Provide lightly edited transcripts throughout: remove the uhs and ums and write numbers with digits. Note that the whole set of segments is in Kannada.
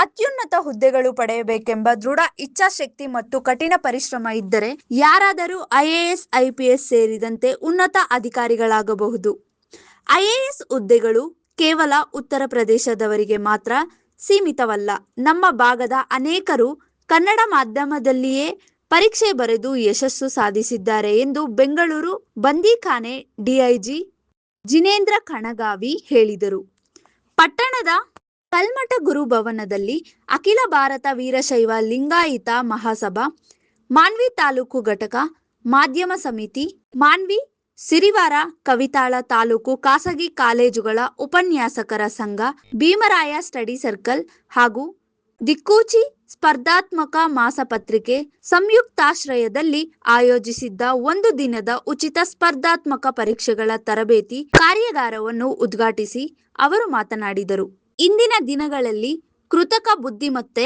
ಅತ್ಯುನ್ನತ ಹುದ್ದೆಗಳು ಪಡೆಯಬೇಕೆಂಬ ದೃಢ ಇಚ್ಛಾಶಕ್ತಿ ಮತ್ತು ಕಠಿಣ ಪರಿಶ್ರಮ ಇದ್ದರೆ ಯಾರಾದರೂ IAS IPS ಸೇರಿದಂತೆ ಉನ್ನತ ಅಧಿಕಾರಿಗಳಾಗಬಹುದು. IAS ಹುದ್ದೆಗಳು ಕೇವಲ ಉತ್ತರ ಪ್ರದೇಶದವರಿಗೆ ಮಾತ್ರ ಸೀಮಿತವಲ್ಲ. ನಮ್ಮ ಭಾಗದ ಅನೇಕರು ಕನ್ನಡ ಮಾಧ್ಯಮದಲ್ಲಿಯೇ ಪರೀಕ್ಷೆ ಬರೆದು ಯಶಸ್ಸು ಸಾಧಿಸಿದ್ದಾರೆ ಎಂದು ಬೆಂಗಳೂರು ಬಂದೀಖಾನೆ DIG ಜಿನೇಂದ್ರ ಕಣಗಾವಿ ಹೇಳಿದರು. ಪಟ್ಟಣದ ಕಲ್ಮಠ ಗುರುಭವನದಲ್ಲಿ ಅಖಿಲ ಭಾರತ ವೀರಶೈವ ಲಿಂಗಾಯತ ಮಹಾಸಭಾ ಮಾನ್ವಿ ತಾಲೂಕು ಘಟಕ, ಮಾಧ್ಯಮ ಸಮಿತಿ, ಮಾನ್ವಿ ಸಿರಿವಾರ ಕವಿತಾಳ ತಾಲೂಕು ಖಾಸಗಿ ಕಾಲೇಜುಗಳ ಉಪನ್ಯಾಸಕರ ಸಂಘ, ಭೀಮರಾಯ ಸ್ಟಡಿ ಸರ್ಕಲ್ ಹಾಗೂ ದಿಕ್ಕೂಚಿ ಸ್ಪರ್ಧಾತ್ಮಕ ಮಾಸಪತ್ರಿಕೆ ಸಂಯುಕ್ತಾಶ್ರಯದಲ್ಲಿ ಆಯೋಜಿಸಿದ್ದ ಒಂದು ದಿನದ ಉಚಿತ ಸ್ಪರ್ಧಾತ್ಮಕ ಪರೀಕ್ಷೆಗಳ ತರಬೇತಿ ಕಾರ್ಯಾಗಾರವನ್ನು ಉದ್ಘಾಟಿಸಿ ಅವರು ಮಾತನಾಡಿದರು. ಇಂದಿನ ದಿನಗಳಲ್ಲಿ ಕೃತಕ ಬುದ್ಧಿಮತ್ತೆ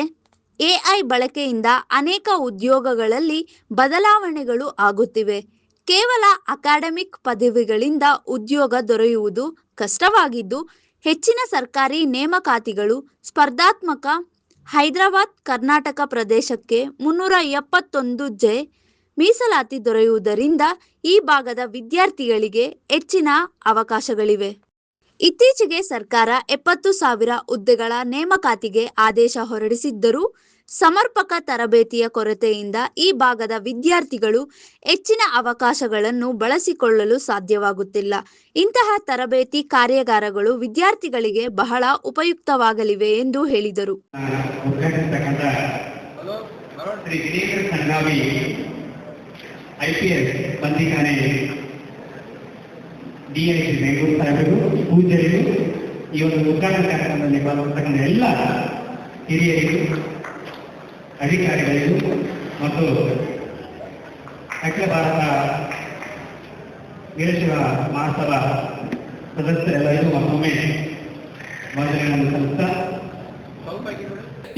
AI ಬಳಕೆಯಿಂದ ಅನೇಕ ಉದ್ಯೋಗಗಳಲ್ಲಿ ಬದಲಾವಣೆಗಳು ಆಗುತ್ತಿವೆ. ಕೇವಲ ಅಕಾಡೆಮಿಕ್ ಪದವಿಗಳಿಂದ ಉದ್ಯೋಗ ದೊರೆಯುವುದು ಕಷ್ಟವಾಗಿದ್ದು, ಹೆಚ್ಚಿನ ಸರ್ಕಾರಿ ನೇಮಕಾತಿಗಳು ಸ್ಪರ್ಧಾತ್ಮಕ ಹೈದರಾಬಾದ್ ಕರ್ನಾಟಕ ಪ್ರದೇಶಕ್ಕೆ 371 ಮೀಸಲಾತಿ ದೊರೆಯುವುದರಿಂದ ಈ ಭಾಗದ ವಿದ್ಯಾರ್ಥಿಗಳಿಗೆ ಹೆಚ್ಚಿನ ಅವಕಾಶಗಳಿವೆ. ಇತ್ತೀಚೆಗೆ ಸರ್ಕಾರ 70,000 ಹುದ್ದೆಗಳ ನೇಮಕಾತಿಗೆ ಆದೇಶ ಹೊರಡಿಸಿದ್ದರೂ ಸಮರ್ಪಕ ತರಬೇತಿಯ ಕೊರತೆಯಿಂದ ಈ ಭಾಗದ ವಿದ್ಯಾರ್ಥಿಗಳು ಹೆಚ್ಚಿನ ಅವಕಾಶಗಳನ್ನು ಬಳಸಿಕೊಳ್ಳಲು ಸಾಧ್ಯವಾಗುತ್ತಿಲ್ಲ. ಇಂತಹ ತರಬೇತಿ ಕಾರ್ಯಾಗಾರಗಳು ವಿದ್ಯಾರ್ಥಿಗಳಿಗೆ ಬಹಳ ಉಪಯುಕ್ತವಾಗಲಿವೆ ಎಂದು ಹೇಳಿದರು. DIG ಬೆಂಗಳೂರು ಸಾಹೇಬರು, ಪೂಜ್ಯರು, ಈ ಒಂದು ಉದ್ಘಾಟನಾ ಕಾರ್ಯಕ್ರಮದಲ್ಲಿ ಭಾಗವಹಿಸತಕ್ಕಂಥ ಎಲ್ಲ ಹಿರಿಯರಿಗೂ, ಅಧಿಕಾರಿಗಳಿಗೂ ಮತ್ತು ಅಖಿಲ ಭಾರತ ವೀರಶೈವ ಮಹಾಸಭಾ ಸದಸ್ಯರೆಲ್ಲರಿಗೂ ಮತ್ತೊಮ್ಮೆ ವಂದನೆಗಳನ್ನು ಸಲ್ಲಿಸ್ತಾ,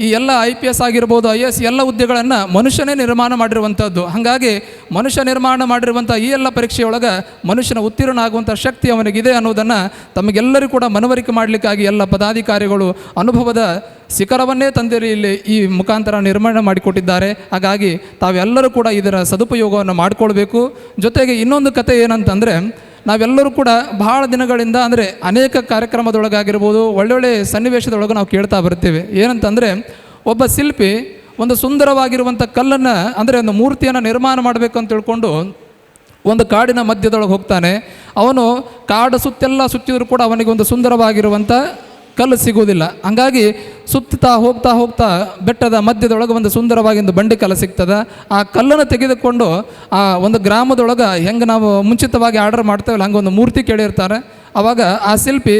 ಈ ಎಲ್ಲ IPS ಆಗಿರ್ಬೋದು, IAS ಎಲ್ಲ ಹುದ್ದೆಗಳನ್ನು ಮನುಷ್ಯನೇ ನಿರ್ಮಾಣ ಮಾಡಿರುವಂಥದ್ದು. ಹಾಗಾಗಿ ಮನುಷ್ಯ ನಿರ್ಮಾಣ ಮಾಡಿರುವಂಥ ಈ ಎಲ್ಲ ಪರೀಕ್ಷೆಯೊಳಗೆ ಮನುಷ್ಯನ ಉತ್ತೀರ್ಣ ಆಗುವಂಥ ಶಕ್ತಿ ಅವನಿಗಿದೆ ಅನ್ನೋದನ್ನು ತಮಗೆಲ್ಲರಿಗೂ ಕೂಡ ಮನವರಿಕೆ ಮಾಡಲಿಕ್ಕಾಗಿ ಎಲ್ಲ ಪದಾಧಿಕಾರಿಗಳು ಅನುಭವದ ಶಿಖರವನ್ನೇ ತಂದಿರಿ ಇಲ್ಲಿ ಈ ಮುಖಾಂತರ ನಿರ್ಮಾಣ ಮಾಡಿಕೊಟ್ಟಿದ್ದಾರೆ. ಹಾಗಾಗಿ ತಾವೆಲ್ಲರೂ ಕೂಡ ಇದರ ಸದುಪಯೋಗವನ್ನು ಮಾಡಿಕೊಳ್ಬೇಕು. ಜೊತೆಗೆ ಇನ್ನೊಂದು ಕತೆ ಏನಂತಂದರೆ, ನಾವೆಲ್ಲರೂ ಕೂಡ ಬಹಳ ದಿನಗಳಿಂದ ಅಂದರೆ ಅನೇಕ ಕಾರ್ಯಕ್ರಮದೊಳಗಾಗಿರ್ಬೋದು, ಒಳ್ಳೊಳ್ಳೆ ಸನ್ನಿವೇಶದೊಳಗೆ ನಾವು ಕೇಳ್ತಾ ಬರ್ತೀವಿ. ಏನಂತಂದರೆ, ಒಬ್ಬ ಶಿಲ್ಪಿ ಒಂದು ಸುಂದರವಾಗಿರುವಂಥ ಕಲ್ಲನ್ನು ಅಂದರೆ ಒಂದು ಮೂರ್ತಿಯನ್ನು ನಿರ್ಮಾಣ ಮಾಡಬೇಕು ಅಂತ ತಿಳ್ಕೊಂಡು ಒಂದು ಕಾಡಿನ ಮಧ್ಯದೊಳಗೆ ಹೋಗ್ತಾನೆ. ಅವನು ಕಾಡು ಸುತ್ತೆಲ್ಲ ಸುತ್ತಿದ್ರು ಕೂಡ ಅವನಿಗೆ ಒಂದು ಸುಂದರವಾಗಿರುವಂಥ ಕಲ್ಲು ಸಿಗುವುದಿಲ್ಲ. ಹಾಗಾಗಿ ಸುತ್ತಾ ಹೋಗ್ತಾ ಬೆಟ್ಟದ ಮಧ್ಯದೊಳಗೆ ಒಂದು ಸುಂದರವಾಗಿ ಒಂದು ಬಂಡೆ ಕಲ್ಲು ಸಿಗ್ತದೆ. ಆ ಕಲ್ಲನ್ನು ತೆಗೆದುಕೊಂಡು ಆ ಒಂದು ಗ್ರಾಮದೊಳಗೆ ಹೆಂಗೆ ನಾವು ಮುಂಚಿತವಾಗಿ ಆರ್ಡರ್ ಮಾಡ್ತೇವಲ್ಲ ಹಂಗೆ ಒಂದು ಮೂರ್ತಿ ಕೇಳಿರ್ತಾರೆ. ಆವಾಗ ಆ ಶಿಲ್ಪಿ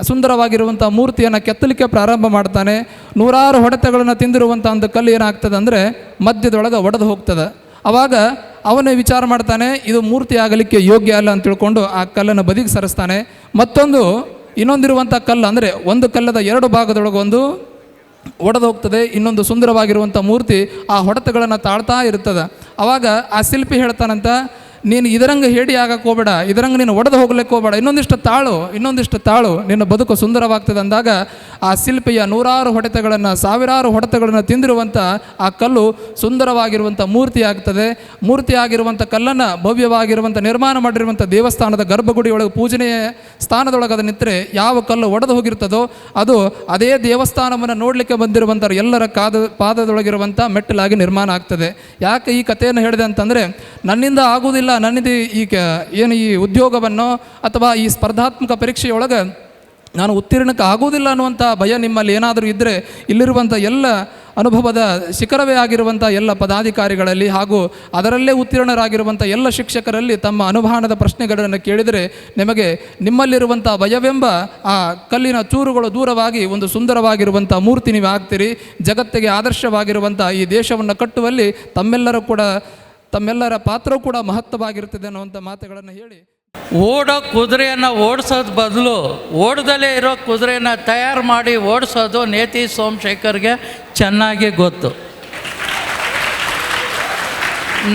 ಸುಂದರವಾಗಿರುವಂಥ ಮೂರ್ತಿಯನ್ನು ಕೆತ್ತಲಿಕ್ಕೆ ಪ್ರಾರಂಭ ಮಾಡ್ತಾನೆ. ನೂರಾರು ಹೊಡೆತಗಳನ್ನು ತಿಂದಿರುವಂಥ ಒಂದು ಕಲ್ಲು ಏನಾಗ್ತದೆ ಅಂದರೆ ಮಧ್ಯದೊಳಗೆ ಒಡೆದು ಹೋಗ್ತದೆ. ಆವಾಗ ಅವನೇ ವಿಚಾರ ಮಾಡ್ತಾನೆ, ಇದು ಮೂರ್ತಿ ಆಗಲಿಕ್ಕೆ ಯೋಗ್ಯ ಅಲ್ಲ ಅಂತ ತಿಳ್ಕೊಂಡು ಆ ಕಲ್ಲನ್ನು ಬದಿಗೆ ಸರಿಸ್ತಾನೆ. ಇನ್ನೊಂದಿರುವಂಥ ಕಲ್ಲು ಅಂದರೆ ಒಂದು ಕಲ್ಲದ ಎರಡು ಭಾಗದೊಳಗೆ ಒಂದು ಒಡೆದು ಹೋಗ್ತದೆ, ಇನ್ನೊಂದು ಸುಂದರವಾಗಿರುವಂಥ ಮೂರ್ತಿ ಆ ಹೊಡೆತಗಳನ್ನು ತಾಳ್ತಾ ಇರ್ತದೆ. ಆವಾಗ ಆ ಶಿಲ್ಪಿ ಹೇಳ್ತಾನಂತ, ನೀನು ಇದರಂಗೆ ಹೇಡಿ ಆಗಕ್ಕೆ ಹೋಗಬೇಡ, ಇದರಂಗೆ ನೀನು ಒಡೆದು ಹೋಗ್ಲಿಕ್ಕೆ ಹೋಗಬೇಡ, ಇನ್ನೊಂದಿಷ್ಟು ತಾಳು, ನಿನ್ನ ಬದುಕು ಸುಂದರವಾಗ್ತದೆ ಅಂದಾಗ ಆ ಶಿಲ್ಪಿಯ ನೂರಾರು ಹೊಡೆತಗಳನ್ನು, ಸಾವಿರಾರು ಹೊಡೆತಗಳನ್ನು ತಿಂದಿರುವಂಥ ಆ ಕಲ್ಲು ಸುಂದರವಾಗಿರುವಂಥ ಮೂರ್ತಿ ಆಗ್ತದೆ. ಮೂರ್ತಿ ಆಗಿರುವಂಥ ಕಲ್ಲನ್ನು ಭವ್ಯವಾಗಿರುವಂಥ ನಿರ್ಮಾಣ ಮಾಡಿರುವಂಥ ದೇವಸ್ಥಾನದ ಗರ್ಭಗುಡಿಯೊಳಗೆ ಪೂಜನೆಯ ಸ್ಥಾನದೊಳಗೆ ಅದು ನಿಂತರೆ ಯಾವ ಕಲ್ಲು ಒಡೆದು ಹೋಗಿರ್ತದೋ ಅದು ಅದೇ ದೇವಸ್ಥಾನವನ್ನು ನೋಡಲಿಕ್ಕೆ ಬಂದಿರುವಂಥ ಎಲ್ಲರ ಪಾದದೊಳಗಿರುವಂಥ ಮೆಟ್ಟಲಾಗಿ ನಿರ್ಮಾಣ ಆಗ್ತದೆ. ಯಾಕೆ ಈ ಕಥೆಯನ್ನು ಹೇಳಿದೆ ಅಂತಂದರೆ, ನನ್ನಿಂದ ಆಗುವುದಿಲ್ಲ, ನನ್ನಿಂದ ಈ ಉದ್ಯೋಗವನ್ನು ಅಥವಾ ಈ ಸ್ಪರ್ಧಾತ್ಮಕ ಪರೀಕ್ಷೆಯೊಳಗೆ ನಾನು ಉತ್ತೀರ್ಣಕ್ಕೆ ಆಗುವುದಿಲ್ಲ ಅನ್ನುವಂಥ ಭಯ ನಿಮ್ಮಲ್ಲಿ ಏನಾದರೂ ಇದ್ದರೆ, ಇಲ್ಲಿರುವಂಥ ಎಲ್ಲ ಅನುಭವದ ಶಿಖರವೇ ಆಗಿರುವಂಥ ಎಲ್ಲ ಪದಾಧಿಕಾರಿಗಳಲ್ಲಿ ಹಾಗೂ ಅದರಲ್ಲೇ ಉತ್ತೀರ್ಣರಾಗಿರುವಂಥ ಎಲ್ಲ ಶಿಕ್ಷಕರಲ್ಲಿ ತಮ್ಮ ಅನುಭಾನದ ಪ್ರಶ್ನೆಗಳನ್ನು ಕೇಳಿದರೆ ನಿಮಗೆ ನಿಮ್ಮಲ್ಲಿರುವಂಥ ಭಯವೆಂಬ ಆ ಕಲ್ಲಿನ ಚೂರುಗಳು ದೂರವಾಗಿ ಒಂದು ಸುಂದರವಾಗಿರುವಂಥ ಮೂರ್ತಿ ನೀವು ಆಗ್ತೀರಿ. ಜಗತ್ತಿಗೆ ಆದರ್ಶವಾಗಿರುವಂಥ ಈ ದೇಶವನ್ನು ಕಟ್ಟುವಲ್ಲಿ ತಮ್ಮೆಲ್ಲರ ಪಾತ್ರವೂ ಕೂಡ ಮಹತ್ವವಾಗಿರ್ತದೆ ಅನ್ನುವಂಥ ಮಾತುಗಳನ್ನು ಹೇಳಿ, ಓಡೋ ಕುದುರೆಯನ್ನು ಓಡಿಸೋದು ಬದಲು ಓಡದಲ್ಲೇ ಇರೋ ಕುದುರೆಯನ್ನು ತಯಾರು ಮಾಡಿ ಓಡಿಸೋದು ನೇತಿ ಸೋಮಶೇಖರ್ಗೆ ಚೆನ್ನಾಗಿ ಗೊತ್ತು.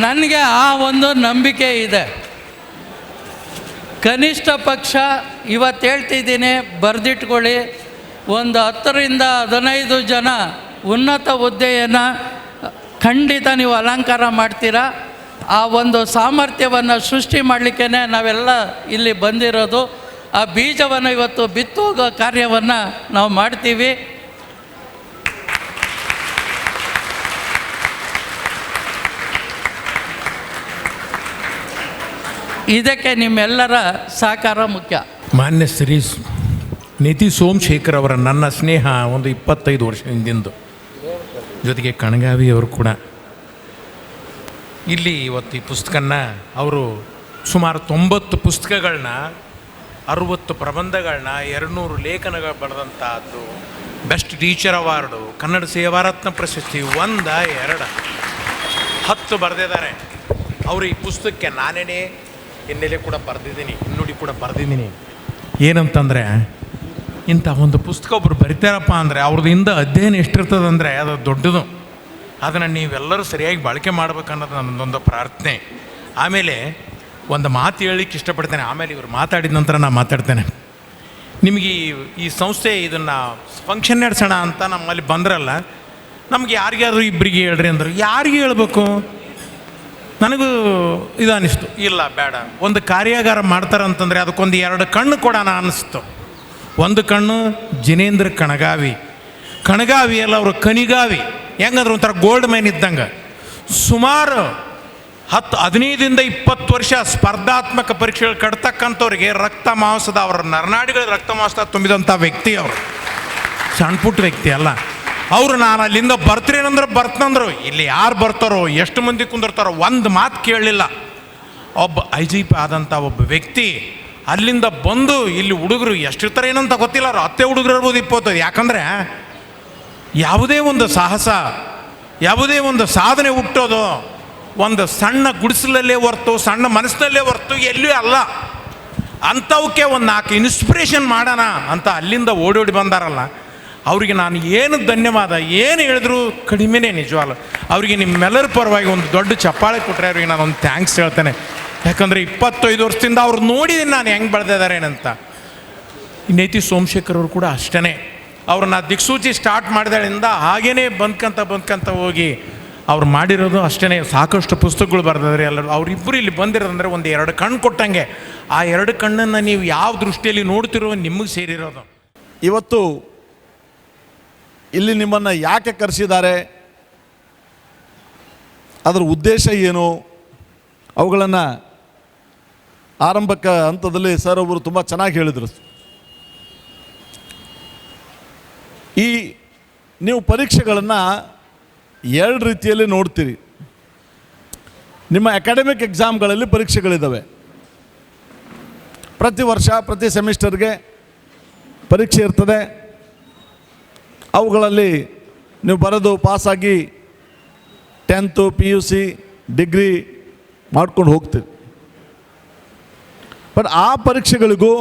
ನನಗೆ ಆ ಒಂದು ನಂಬಿಕೆ ಇದೆ. ಕನಿಷ್ಠ ಪಕ್ಷ ಇವತ್ತು ಹೇಳ್ತಿದ್ದೀನಿ, ಬರೆದಿಟ್ಕೊಳ್ಳಿ, ಒಂದು 10ರಿಂದ 15 ಜನ ಉನ್ನತ ಹುದ್ದೆಯನ್ನು ಖಂಡಿತ ನೀವು ಅಲಂಕಾರ ಮಾಡ್ತೀರಾ. ಆ ಒಂದು ಸಾಮರ್ಥ್ಯವನ್ನು ಸೃಷ್ಟಿ ಮಾಡಲಿಕ್ಕೆ ನಾವೆಲ್ಲ ಇಲ್ಲಿ ಬಂದಿರೋದು. ಆ ಬೀಜವನ್ನು ಇವತ್ತು ಬಿತ್ತುವ ಕಾರ್ಯವನ್ನು ನಾವು ಮಾಡ್ತೀವಿ. ಇದಕ್ಕೆ ನಿಮ್ಮೆಲ್ಲರ ಸಹಕಾರ ಮುಖ್ಯ. ಮಾನ್ಯ ಶ್ರೀ ನೀತಿ ಸೋಮಶೇಖರ್ ಅವರ ನನ್ನ ಸ್ನೇಹ ಒಂದು 25 ವರ್ಷ ಹಿಂದಿಂದು, ಜೊತೆಗೆ ಕಣಗಾವಿಯವರು ಕೂಡ ಇಲ್ಲಿ ಇವತ್ತು ಈ ಪುಸ್ತಕನ ಅವರು ಸುಮಾರು 90 ಪುಸ್ತಕಗಳನ್ನ, 60 ಪ್ರಬಂಧಗಳನ್ನ, 200 ಲೇಖನಗಳು ಬರೆದಂಥದ್ದು, best teacher award, Kannada Seva Ratna ಪ್ರಶಸ್ತಿ 1, 2, 10 ಬರೆದಿದ್ದಾರೆ. ಅವರು ಈ ಪುಸ್ತಕಕ್ಕೆ ನಾನೇ ಹಿನ್ನೆಲೆ ಕೂಡ ಬರೆದಿದ್ದೀನಿ, ಹಿನ್ನುಡಿ ಕೂಡ ಬರೆದಿದ್ದೀನಿ. ಏನಂತಂದರೆ, ಇಂಥ ಒಂದು ಪುಸ್ತಕ ಒಬ್ಬರು ಬರಿತಾರಪ್ಪ ಅಂದರೆ ಅವ್ರದಿಂದ ಅಧ್ಯಯನ ಎಷ್ಟಿರ್ತದೆ ಅಂದರೆ ಅದು ದೊಡ್ಡದು. ಅದನ್ನು ನೀವೆಲ್ಲರೂ ಸರಿಯಾಗಿ ಬಳಕೆ ಮಾಡ್ಬೇಕನ್ನೋದು ನನ್ನದೊಂದು ಪ್ರಾರ್ಥನೆ. ಆಮೇಲೆ ಒಂದು ಮಾತು ಹೇಳಲಿಕ್ಕೆ ಇಷ್ಟಪಡ್ತೇನೆ, ಆಮೇಲೆ ಇವರು ಮಾತಾಡಿದ ನಂತರ ನಾನು ಮಾತಾಡ್ತೇನೆ. ನಿಮಗೆ ಈ ಸಂಸ್ಥೆ ಇದನ್ನು ಫಂಕ್ಷನ್ ನಡೆಸೋಣ ಅಂತ ನಮ್ಮಲ್ಲಿ ಬಂದ್ರಲ್ಲ, ನಮ್ಗೆ ಯಾರಿಗಾದ್ರೂ ಇಬ್ಬರಿಗೆ ಹೇಳ್ರಿ ಅಂದರು. ಯಾರಿಗೆ ಹೇಳ್ಬೇಕು? ನನಗೂ ಇದು ಅನ್ನಿಸ್ತು, ಇಲ್ಲ ಬೇಡ, ಒಂದು ಕಾರ್ಯಾಗಾರ ಮಾಡ್ತಾರಂತಂದರೆ ಅದಕ್ಕೊಂದು 2 ಕಣ್ಣು ಕೊಡೋಣ ಅನ್ನಿಸ್ತು. ಒಂದು ಕಣ್ಣು ಜಿನೇಂದ್ರ ಕಣಗಾವಿಯಲ್ಲ, ಅವರು ಕಣಿಗಾವಿ. ಹೆಂಗಂದ್ರೆ ಒಂಥರ ಗೋಲ್ಡ್ ಮೈನ್ ಇದ್ದಂಗೆ. ಸುಮಾರು 15ರಿಂದ 20 ವರ್ಷ ಸ್ಪರ್ಧಾತ್ಮಕ ಪರೀಕ್ಷೆಗಳು ಕಟ್ತಕ್ಕಂಥವ್ರಿಗೆ ರಕ್ತ ಮಾಂಸದ, ಅವರ ನರನಾಡಿಗಳ ರಕ್ತ ಮಾಂಸ ತುಂಬಿದಂಥ ವ್ಯಕ್ತಿ ಅವರು. ಸಣ್ಣ ಪುಟ್ಟ ವ್ಯಕ್ತಿ ಅಲ್ಲ ಅವರು. ನಾನು ಅಲ್ಲಿಂದ ಬರ್ತೀರೇನಂದ್ರೆ ಬರ್ತಂದ್ರು. ಇಲ್ಲಿ ಯಾರು ಬರ್ತಾರೋ, ಎಷ್ಟು ಮಂದಿ ಕುಂದಿರ್ತಾರೋ, ಒಂದು ಮಾತು ಕೇಳಲಿಲ್ಲ. ಒಬ್ಬ IGP ಆದಂಥ ಒಬ್ಬ ವ್ಯಕ್ತಿ ಅಲ್ಲಿಂದ ಬಂದು ಇಲ್ಲಿ ಹುಡುಗರು ಎಷ್ಟಿರ್ತಾರೆ ಏನಂತ ಗೊತ್ತಿಲ್ಲ, ಅವ್ರು 10 ಹುಡುಗರು ಇರ್ಬೋದು, 20. ಯಾಕಂದರೆ ಯಾವುದೇ ಒಂದು ಸಾಹಸ, ಯಾವುದೇ ಒಂದು ಸಾಧನೆ ಹುಟ್ಟೋದು ಒಂದು ಸಣ್ಣ ಗುಡಿಸಲಲ್ಲೇ ಹೊರ್ತು, ಸಣ್ಣ ಮನಸ್ಸಿನಲ್ಲೇ ಹೊರ್ತು ಎಲ್ಲಿಯೂ ಅಲ್ಲ. ಅಂಥವಕ್ಕೆ ಒಂದು 4 ಇನ್ಸ್ಪಿರೇಷನ್ ಮಾಡೋಣ ಅಂತ ಅಲ್ಲಿಂದ ಓಡೋಡಿ ಬಂದಾರಲ್ಲ, ಅವರಿಗೆ ನಾನು ಏನು ಧನ್ಯವಾದ, ಏನು ಹೇಳಿದ್ರು ಕಡಿಮೆನೇ. ನಿಜವಾಗ್ಲು ಅವರಿಗೆ ನಿಮ್ಮೆಲ್ಲರ ಪರವಾಗಿ ಒಂದು ದೊಡ್ಡ ಚಪ್ಪಾಳೆ ಕೊಟ್ಟರೆ ಅವ್ರಿಗೆ ನಾನು ಒಂದು ಥ್ಯಾಂಕ್ಸ್ ಹೇಳ್ತೇನೆ. ಯಾಕಂದರೆ 25 ವರ್ಷದಿಂದ ಅವ್ರು ನೋಡಿದ್ದೀನಿ ನಾನು ಹೆಂಗೆ ಬೆಳೆದಿದ್ದಾರೇನಂತ. ನೀತಿ ಸೋಮಶೇಖರ್ ಅವರು ಕೂಡ ಅಷ್ಟೇ. ಅವ್ರನ್ನ ದಿಕ್ಸೂಚಿ ಸ್ಟಾರ್ಟ್ ಮಾಡಿದಾಳಿಂದ ಹಾಗೇ ಬಂದ್ಕಂತ ಹೋಗಿ ಅವ್ರು ಮಾಡಿರೋದು ಅಷ್ಟೇ. ಸಾಕಷ್ಟು ಪುಸ್ತಕಗಳು ಬರೆದಿದ್ದಾರೆ ಎಲ್ಲರೂ. ಅವರಿಬ್ಬರು ಇಲ್ಲಿ ಬಂದಿರೋದಂದರೆ ಒಂದು 2 ಕಣ್ಣು ಕೊಟ್ಟಂಗೆ. ಆ 2 ಕಣ್ಣನ್ನು ನೀವು ಯಾವ ದೃಷ್ಟಿಯಲ್ಲಿ ನೋಡ್ತಿರೋ ನಿಮಗೆ ಸೇರಿರೋದು. ಇವತ್ತು ಇಲ್ಲಿ ನಿಮ್ಮನ್ನು ಯಾಕೆ ಕರೆಸಿದ್ದಾರೆ, ಅದರ ಉದ್ದೇಶ ಏನು, ಅವುಗಳನ್ನು ಆರಂಭಿಕ ಹಂತದಲ್ಲಿ ಸರ್ ಒಬ್ಬರು ತುಂಬ ಚೆನ್ನಾಗಿ ಹೇಳಿದರು. ಈ ನೀವು ಪರೀಕ್ಷೆಗಳನ್ನು 2 ರೀತಿಯಲ್ಲಿ ನೋಡ್ತೀರಿ. ನಿಮ್ಮ ಅಕಾಡೆಮಿಕ್ ಎಕ್ಸಾಮ್ಗಳಲ್ಲಿ ಪರೀಕ್ಷೆಗಳಿದ್ದಾವೆ. ಪ್ರತಿ ವರ್ಷ ಪ್ರತಿ ಸೆಮಿಸ್ಟರ್ಗೆ ಪರೀಕ್ಷೆ ಇರ್ತದೆ. ಅವುಗಳಲ್ಲಿ ನೀವು ಬರೆದು ಪಾಸಾಗಿ 10th PUC ಡಿಗ್ರಿ ಮಾಡ್ಕೊಂಡು ಹೋಗ್ತೀರಿ. ಬಟ್ ಆ ಪರೀಕ್ಷೆಗಳಿಗೂ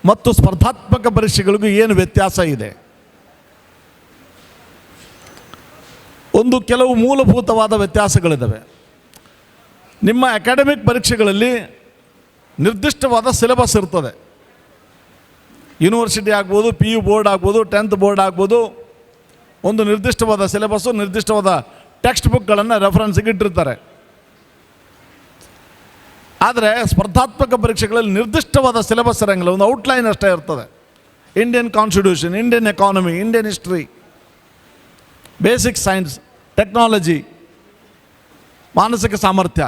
ಮತ್ತು ಸ್ಪರ್ಧಾತ್ಮಕ ಪರೀಕ್ಷೆಗಳಿಗೂ ಏನು ವ್ಯತ್ಯಾಸ ಇದೆ? ಒಂದು ಕೆಲವು ಮೂಲಭೂತವಾದ ವ್ಯತ್ಯಾಸಗಳಿದ್ದಾವೆ. ನಿಮ್ಮ ಅಕಾಡೆಮಿಕ್ ಪರೀಕ್ಷೆಗಳಲ್ಲಿ ನಿರ್ದಿಷ್ಟವಾದ ಸಿಲೆಬಸ್ ಇರ್ತದೆ. ಯೂನಿವರ್ಸಿಟಿ ಆಗ್ಬೋದು, PU ಬೋರ್ಡ್ ಆಗ್ಬೋದು, 10th ಬೋರ್ಡ್ ಆಗ್ಬೋದು. ಒಂದು ನಿರ್ದಿಷ್ಟವಾದ ಸಿಲೆಬಸ್ಸು, ನಿರ್ದಿಷ್ಟವಾದ ಟೆಕ್ಸ್ಟ್ ಬುಕ್ಗಳನ್ನು ರೆಫರೆನ್ಸಿಗೆ ಇಟ್ಟಿರ್ತಾರೆ. ಆದರೆ ಸ್ಪರ್ಧಾತ್ಮಕ ಪರೀಕ್ಷೆಗಳಲ್ಲಿ ನಿರ್ದಿಷ್ಟವಾದ ಸಿಲೆಬಸ್ ಇರೋಂಗಿಲ್ಲ, ಒಂದು ಔಟ್ಲೈನ್ ಅಷ್ಟೇ ಇರ್ತದೆ. Indian constitution, Indian economy, Indian history, basic science, technology, ಮಾನಸಿಕ ಸಾಮರ್ಥ್ಯ.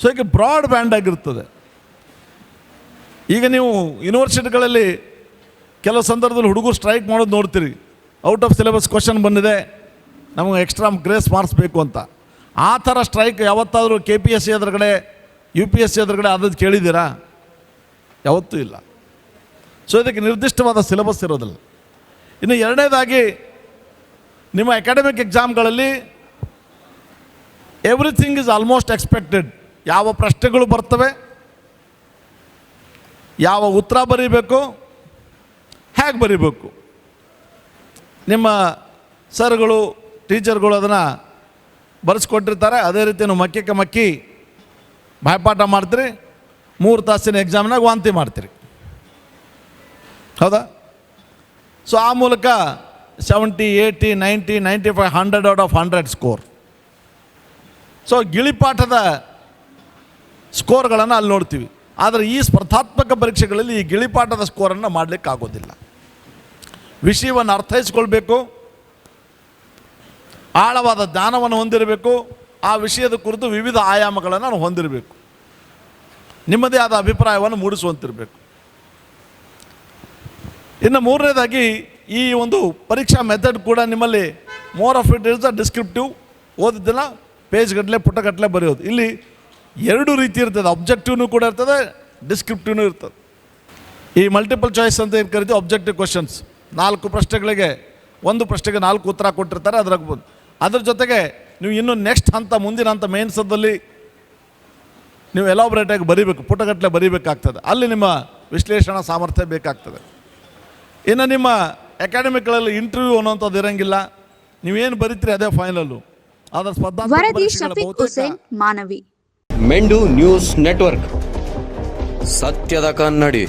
ಸೊ ಈಗ ಬ್ರಾಡ್ ಬ್ಯಾಂಡ್ ಆಗಿರ್ತದೆ. ಈಗ ನೀವು ಯೂನಿವರ್ಸಿಟಿಗಳಲ್ಲಿ ಕೆಲವು ಸಂದರ್ಭದಲ್ಲಿ ಹುಡುಗರು ಸ್ಟ್ರೈಕ್ ಮಾಡೋದು ನೋಡ್ತೀರಿ. ಔಟ್ ಆಫ್ ಸಿಲೆಬಸ್ ಕ್ವಶನ್ ಬಂದಿದೆ, ನಮಗೆ ಎಕ್ಸ್ಟ್ರಾ ಗ್ರೇಸ್ ಮಾರ್ಕ್ಸ್ ಬೇಕು ಅಂತ. ಆ ಥರ ಸ್ಟ್ರೈಕ್ ಯಾವತ್ತಾದರೂ KPSC ಎದುರುಗಡೆ, UPSC ಎದುರುಗಡೆ ಆದದ್ದು ಕೇಳಿದ್ದೀರಾ? ಯಾವತ್ತೂ ಇಲ್ಲ. ಸೊ ಇದಕ್ಕೆ ನಿರ್ದಿಷ್ಟವಾದ ಸಿಲೆಬಸ್ ಇರೋದಿಲ್ಲ. ಇನ್ನು ಎರಡನೇದಾಗಿ, ನಿಮ್ಮ ಅಕಾಡೆಮಿಕ್ ಎಕ್ಸಾಮ್ಗಳಲ್ಲಿ ಎವ್ರಿಥಿಂಗ್ ಈಸ್ ಆಲ್ಮೋಸ್ಟ್ ಎಕ್ಸ್ಪೆಕ್ಟೆಡ್. ಯಾವ ಪ್ರಶ್ನೆಗಳು ಬರ್ತವೆ, ಯಾವ ಉತ್ತರ ಬರೀಬೇಕು, ಹೇಗೆ ಬರೀಬೇಕು, ನಿಮ್ಮ ಸರ್ಗಳು ಟೀಚರ್ಗಳು ಅದನ್ನು ಬರೆಸ್ಕೊಟ್ಟಿರ್ತಾರೆ. ಅದೇ ರೀತಿ ನೀವು ಮಕ್ಕಕ್ಕೆ ಮಕ್ಕಿ ಬಾಯ್ಪಾಠ ಮಾಡ್ತೀರಿ. 3 ತಾಸಿನ ಎಕ್ಸಾಮ್ನಾಗ ವಾಂತಿ ಮಾಡ್ತೀರಿ, ಹೌದಾ? ಸೊ ಆ ಮೂಲಕ 70, 80, 90, 95, 100 out of 100 ಸ್ಕೋರ್. ಸೊ ಗಿಳಿಪಾಠದ ಸ್ಕೋರ್ಗಳನ್ನು ಅಲ್ಲಿ ನೋಡ್ತೀವಿ. ಆದರೆ ಈ ಸ್ಪರ್ಧಾತ್ಮಕ ಪರೀಕ್ಷೆಗಳಲ್ಲಿ ಈ ಗಿಳಿಪಾಠದ ಸ್ಕೋರನ್ನು ಮಾಡಲಿಕ್ಕಾಗೋದಿಲ್ಲ. ವಿಷಯವನ್ನು ಅರ್ಥೈಸ್ಕೊಳ್ಬೇಕು, ಆಳವಾದ ಜ್ಞಾನವನ್ನು ಹೊಂದಿರಬೇಕು, ಆ ವಿಷಯದ ಕುರಿತು ವಿವಿಧ ಆಯಾಮಗಳನ್ನು ನಾವು ಹೊಂದಿರಬೇಕು, ನಿಮ್ಮದೇ ಆದ ಅಭಿಪ್ರಾಯವನ್ನು ಮೂಡಿಸುವಂತಿರಬೇಕು. ಇನ್ನು ಮೂರನೇದಾಗಿ ಈ ಒಂದು ಪರೀಕ್ಷಾ ಮೆಥಡ್ ಕೂಡ ನಿಮ್ಮಲ್ಲಿ more of it is the descriptive, ಓದಿದ್ದನ್ನು ಪೇಜ್ಗಟ್ಟಲೆ ಪುಟಗಟ್ಟಲೆ ಬರೆಯೋದು. ಇಲ್ಲಿ ಎರಡು ರೀತಿ ಇರ್ತದೆ, ಅಬ್ಜೆಕ್ಟಿವ್ನೂ ಕೂಡ ಇರ್ತದೆ, ಡಿಸ್ಕ್ರಿಪ್ಟಿವ್ನೂ ಇರ್ತದೆ. ಈ ಮಲ್ಟಿಪಲ್ ಚಾಯ್ಸ್ ಅಂತ ಏನು ಕರಿತೀವಿ, ಅಬ್ಜೆಕ್ಟಿವ್ ಕ್ವಶನ್ಸ್, 4 ಪ್ರಶ್ನೆಗಳಿಗೆ 1 ಪ್ರಶ್ನೆಗೆ 4 ಉತ್ತರ ಕೊಟ್ಟಿರ್ತಾರೆ. ಅದ್ರ ಜೊತೆಗೆ ನೀವು ಇನ್ನೂ ನೆಕ್ಸ್ಟ್ ಹಂತ, ಮುಂದಿನ ಹಂತ ಮೇನ್ಸದಲ್ಲಿ ನೀವು ಎಲಾಬ್ರೇಟಾಗಿ ಬರೀಬೇಕು, ಪುಟಗಟ್ಟಲೆ ಬರೀಬೇಕಾಗ್ತದೆ. ಅಲ್ಲಿ ನಿಮ್ಮ ವಿಶ್ಲೇಷಣಾ ಸಾಮರ್ಥ್ಯ ಬೇಕಾಗ್ತದೆ. ಇನ್ನು ನಿಮ್ಮ ಅಕಾಡೆಮಿಕ್ಗಳಲ್ಲಿ ಇಂಟರ್ವ್ಯೂ ಅನ್ನೋಂಥದ್ದು ಇರೋಂಗಿಲ್ಲ, ನೀವೇನು ಬರೀತೀರಿ ಅದೇ ಫೈನಲ್ಲು. ಅದರ ಸ್ಪರ್ಧಾತ್ಮಕ ವರದಿ ಪರೀಕ್ಷೆಗಳ ಶಫೀಕ್ ಬಹುತೇಕ ಹುಸೇನ್, ಮಾನವಿ. ಮೆಂಡು ನ್ಯೂಸ್ ನೆಟ್ವರ್ಕ್, ಸತ್ಯದ ಕನ್ನಡಿ.